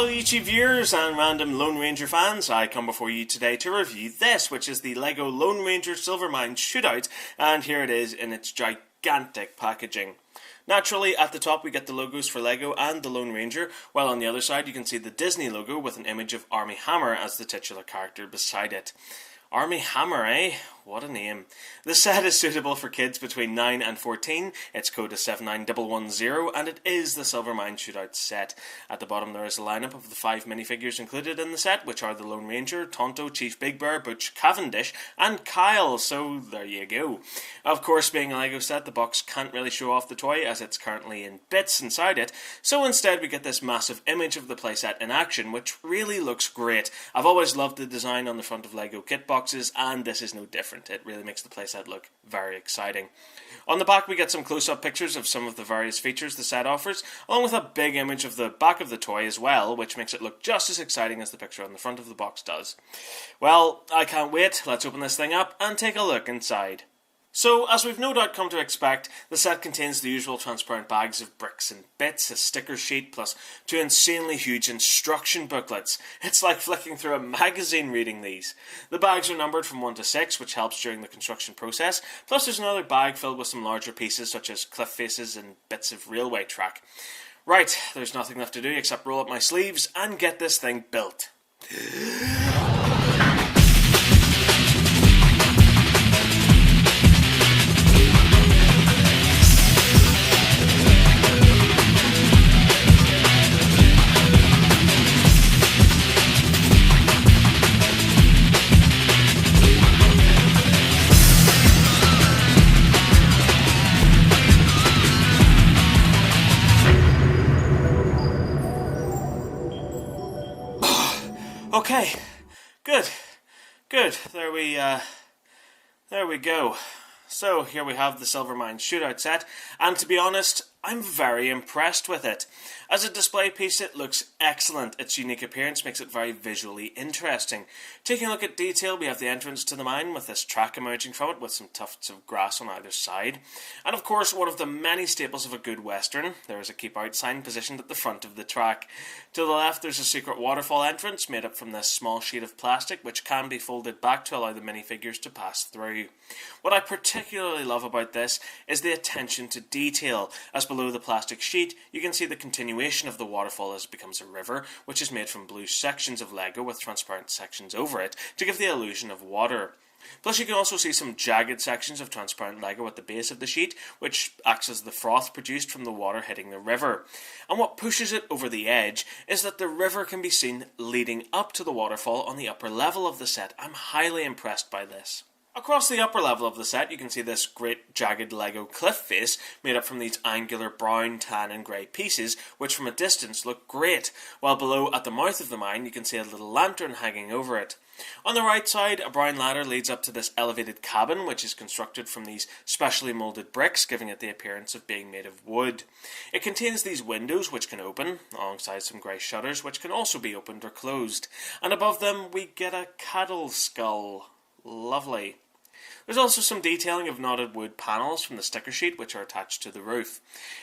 Hello YouTube viewers and random Lone Ranger fans, I come before you today to review this, which is the LEGO Lone Ranger Silvermine Shootout, and here it is in its gigantic packaging. Naturally, at the top we get the logos for LEGO and the Lone Ranger, while on the other side you can see the Disney logo with an image of Armie Hammer as the titular character beside it. Armie Hammer, eh? What a name. The set is suitable for kids between 9 and 14, its code is 79110, and it is the Silvermine Shootout set. At the bottom there is a lineup of the 5 minifigures included in the set, which are the Lone Ranger, Tonto, Chief Big Bear, Butch Cavendish, and Kyle, so there you go. Of course, being a LEGO set, the box can't really show off the toy as it's currently in bits inside it, so instead we get this massive image of the playset in action, which really looks great. I've always loved the design on the front of LEGO kit boxes, and this is no different. It really makes the playset look very exciting. On the back we get some close-up pictures of some of the various features the set offers, along with a big image of the back of the toy as well, which makes it look just as exciting as the picture on the front of the box does. Well, I can't wait, let's open this thing up and take a look inside. So, as we've no doubt come to expect, the set contains the usual transparent bags of bricks and bits, a sticker sheet, plus 2 insanely huge instruction booklets. It's like flicking through a magazine reading these. The bags are numbered from 1 to 6, which helps during the construction process, plus there's another bag filled with some larger pieces such as cliff faces and bits of railway track. Right, there's nothing left to do except roll up my sleeves and get this thing built. Okay, good, there we go. So here we have the Silvermine Shootout set, and to be honest, I'm very impressed with it. As a display piece, it looks excellent. Its unique appearance makes it very visually interesting. Taking a look at detail, we have the entrance to the mine with this track emerging from it with some tufts of grass on either side. And of course, one of the many staples of a good western, there is a keep out sign positioned at the front of the track. To the left, there's a secret waterfall entrance made up from this small sheet of plastic which can be folded back to allow the minifigures to pass through. What I particularly love about this is the attention to detail, as below the plastic sheet you can see the continuation of the waterfall as it becomes a river, which is made from blue sections of LEGO with transparent sections over it to give the illusion of water. Plus you can also see some jagged sections of transparent LEGO at the base of the sheet, which acts as the froth produced from the water hitting the river. And what pushes it over the edge is that the river can be seen leading up to the waterfall on the upper level of the set. I'm highly impressed by this. Across the upper level of the set you can see this great jagged LEGO cliff face made up from these angular brown, tan and grey pieces which from a distance look great, while below at the mouth of the mine you can see a little lantern hanging over it. On the right side, a brown ladder leads up to this elevated cabin which is constructed from these specially moulded bricks, giving it the appearance of being made of wood. It contains these windows which can open, alongside some grey shutters which can also be opened or closed, and above them we get a cattle skull. Lovely. There's also some detailing of knotted wood panels from the sticker sheet which are attached to the roof.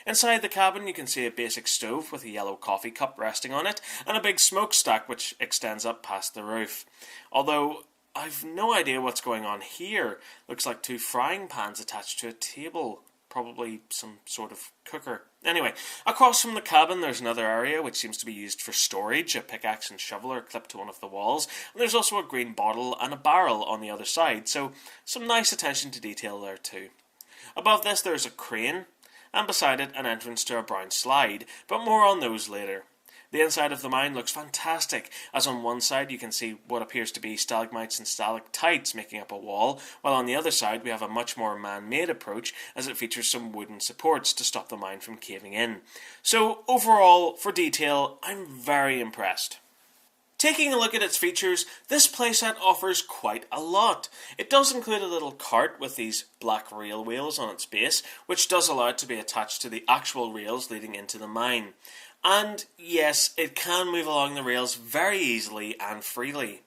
Inside the cabin you can see a basic stove with a yellow coffee cup resting on it and a big smokestack which extends up past the roof. Although I've no idea what's going on here. Looks like 2 frying pans attached to a table. Probably some sort of cooker. Anyway, across from the cabin there's another area which seems to be used for storage. A pickaxe and shovel are clipped to one of the walls, and there's also a green bottle and a barrel on the other side, so some nice attention to detail there too. Above this there's a crane, and beside it an entrance to a brown slide, but more on those later. The inside of the mine looks fantastic, as on one side you can see what appears to be stalagmites and stalactites making up a wall, while on the other side we have a much more man-made approach as it features some wooden supports to stop the mine from caving in. So overall, for detail, I'm very impressed. Taking a look at its features, this playset offers quite a lot. It does include a little cart with these black rail wheels on its base, which does allow it to be attached to the actual rails leading into the mine. And yes, it can move along the rails very easily and freely.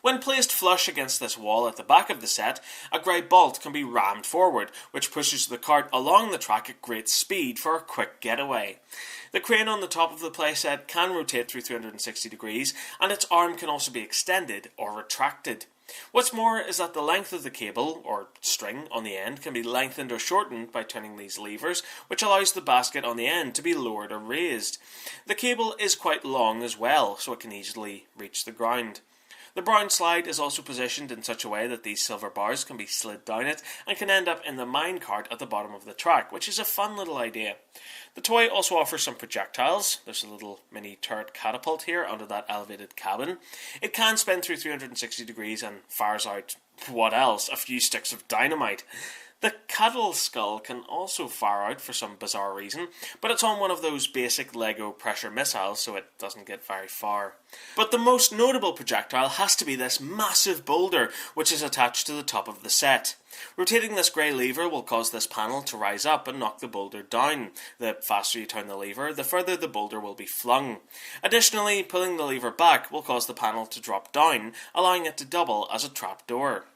When placed flush against this wall at the back of the set, a grey bolt can be rammed forward, which pushes the cart along the track at great speed for a quick getaway. The crane on the top of the playset can rotate through 360 degrees, and its arm can also be extended or retracted. What's more is that the length of the cable, or string, on the end can be lengthened or shortened by turning these levers, which allows the basket on the end to be lowered or raised. The cable is quite long as well, so it can easily reach the ground. The brown slide is also positioned in such a way that these silver bars can be slid down it and can end up in the minecart at the bottom of the track, which is a fun little idea. The toy also offers some projectiles. There's a little mini turret catapult here under that elevated cabin. It can spin through 360 degrees and fires out, what else? A few sticks of dynamite. The cattle skull can also fire out for some bizarre reason, but it's on one of those basic Lego pressure missiles, so it doesn't get very far. But the most notable projectile has to be this massive boulder, which is attached to the top of the set. Rotating this grey lever will cause this panel to rise up and knock the boulder down. The faster you turn the lever, the further the boulder will be flung. Additionally, pulling the lever back will cause the panel to drop down, allowing it to double as a trapdoor.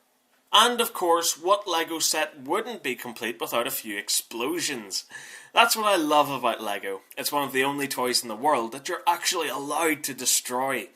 And of course, what Lego set wouldn't be complete without a few explosions? That's what I love about Lego. It's one of the only toys in the world that you're actually allowed to destroy.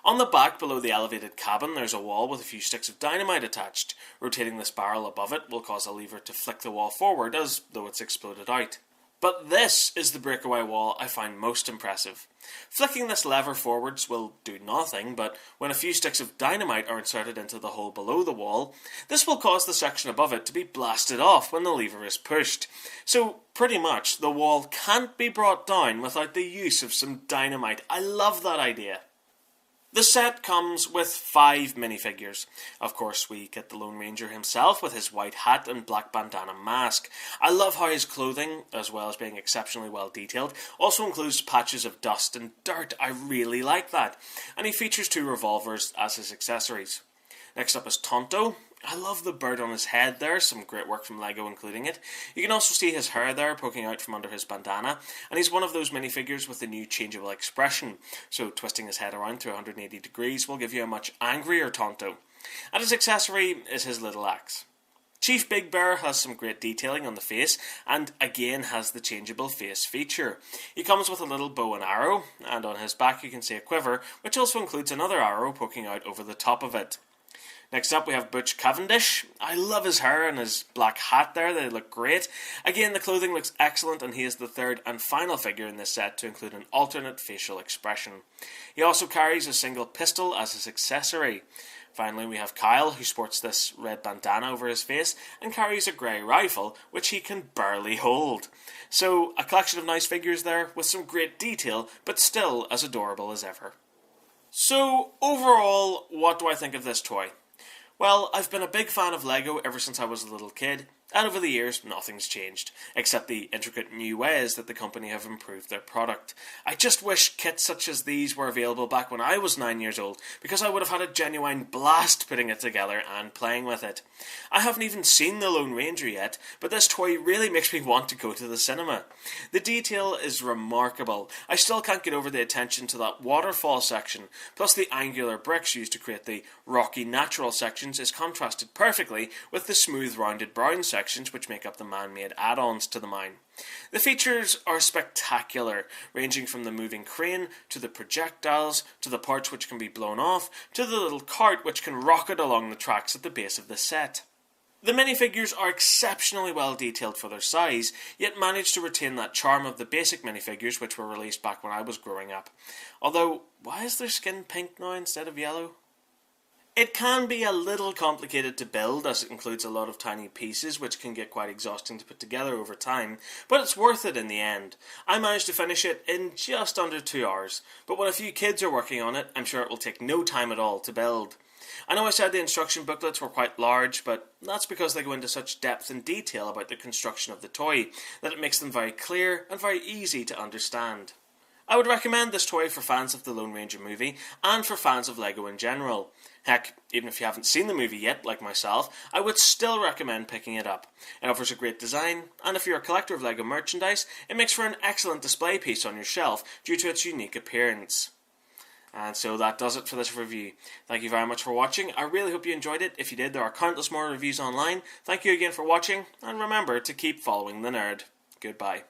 On the back, below the elevated cabin, there's a wall with a few sticks of dynamite attached. Rotating this barrel above it will cause a lever to flick the wall forward as though it's exploded out. But this is the breakaway wall I find most impressive. Flicking this lever forwards will do nothing, but when a few sticks of dynamite are inserted into the hole below the wall, this will cause the section above it to be blasted off when the lever is pushed. So, pretty much, the wall can't be brought down without the use of some dynamite. I love that idea. The set comes with 5 minifigures. Of course, we get the Lone Ranger himself with his white hat and black bandana mask. I love how his clothing, as well as being exceptionally well detailed, also includes patches of dust and dirt. I really like that. And he features 2 revolvers as his accessories. Next up is Tonto. I love the bird on his head there, some great work from Lego including it. You can also see his hair there poking out from under his bandana, and he's one of those minifigures with a new changeable expression, so twisting his head around through 180 degrees will give you a much angrier Tonto. And his accessory is his little axe. Chief Big Bear has some great detailing on the face, and again has the changeable face feature. He comes with a little bow and arrow, and on his back you can see a quiver, which also includes another arrow poking out over the top of it. Next up we have Butch Cavendish. I love his hair and his black hat there, they look great. Again, the clothing looks excellent, and he is the third and final figure in this set to include an alternate facial expression. He also carries a single pistol as his accessory. Finally we have Kyle, who sports this red bandana over his face and carries a grey rifle, which he can barely hold. So, a collection of nice figures there with some great detail, but still as adorable as ever. So, overall, what do I think of this toy? Well, I've been a big fan of Lego ever since I was a little kid, and over the years, nothing's changed, except the intricate new ways that the company have improved their product. I just wish kits such as these were available back when I was 9 years old, because I would have had a genuine blast putting it together and playing with it. I haven't even seen the Lone Ranger yet, but this toy really makes me want to go to the cinema. The detail is remarkable. I still can't get over the attention to that waterfall section, plus the angular bricks used to create the rocky natural sections is contrasted perfectly with the smooth rounded brown sections which make up the man-made add-ons to the mine. The features are spectacular, ranging from the moving crane, to the projectiles, to the parts which can be blown off, to the little cart which can rocket along the tracks at the base of the set. The minifigures are exceptionally well detailed for their size, yet manage to retain that charm of the basic minifigures which were released back when I was growing up. Although, why is their skin pink now instead of yellow? It can be a little complicated to build, as it includes a lot of tiny pieces which can get quite exhausting to put together over time, but it's worth it in the end. I managed to finish it in just under 2 hours, but when a few kids are working on it, I'm sure it will take no time at all to build. I know I said the instruction booklets were quite large, but that's because they go into such depth and detail about the construction of the toy that it makes them very clear and very easy to understand. I would recommend this toy for fans of the Lone Ranger movie and for fans of Lego in general. Heck, even if you haven't seen the movie yet, like myself, I would still recommend picking it up. It offers a great design, and if you're a collector of Lego merchandise, it makes for an excellent display piece on your shelf due to its unique appearance. And so that does it for this review. Thank you very much for watching. I really hope you enjoyed it. If you did, there are countless more reviews online. Thank you again for watching, and remember to keep following the nerd. Goodbye.